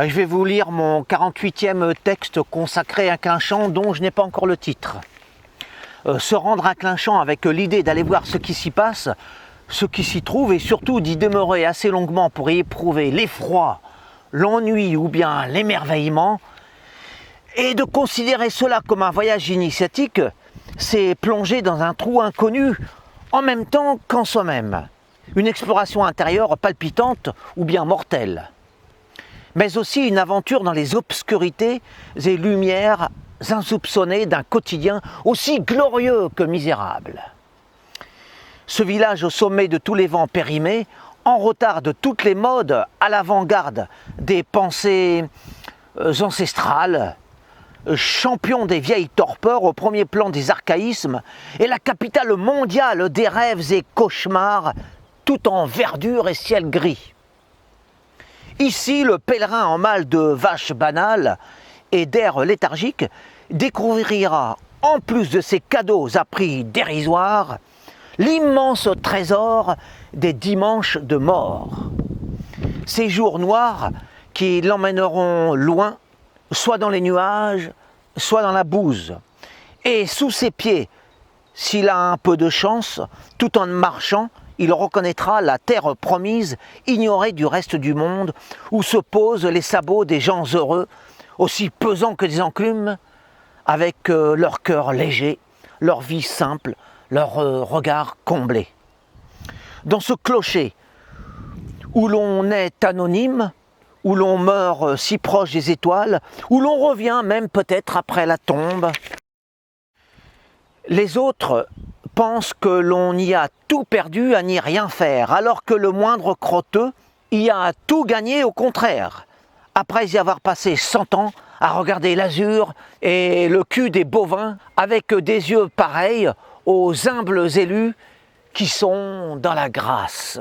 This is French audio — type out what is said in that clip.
Je vais vous lire mon 48e texte consacré à Clinchamp dont je n'ai pas encore le titre. Se rendre à Clinchamp avec l'idée d'aller voir ce qui s'y passe, ce qui s'y trouve et surtout d'y demeurer assez longuement pour y éprouver l'effroi, l'ennui ou bien l'émerveillement, et de considérer cela comme un voyage initiatique, c'est plonger dans un trou inconnu en même temps qu'en soi-même. Une exploration intérieure palpitante ou bien mortelle. Mais aussi une aventure dans les obscurités et lumières insoupçonnées d'un quotidien aussi glorieux que misérable. Ce village au sommet de tous les vents périmés, en retard de toutes les modes, à l'avant-garde des pensées ancestrales, champion des vieilles torpeurs au premier plan des archaïsmes, est la capitale mondiale des rêves et cauchemars, tout en verdure et ciel gris. Ici, le pèlerin en mal de vaches banales et d'air léthargique découvrira, en plus de ses cadeaux à prix dérisoires, l'immense trésor des dimanches de mort. Ces jours noirs qui l'emmèneront loin, soit dans les nuages, soit dans la bouse. Et sous ses pieds, s'il a un peu de chance, tout en marchant, il reconnaîtra la terre promise, ignorée du reste du monde, où se posent les sabots des gens heureux, aussi pesants que des enclumes, avec leur cœur léger, leur vie simple, leur regard comblé. Dans ce clocher, où l'on est anonyme, où l'on meurt si proche des étoiles, où l'on revient même peut-être après la tombe, les autres pensent que l'on y a tout perdu à n'y rien faire, alors que le moindre crotteux y a tout gagné au contraire, après y avoir passé 100 ans à regarder l'azur et le cul des bovins avec des yeux pareils aux humbles élus qui sont dans la grâce.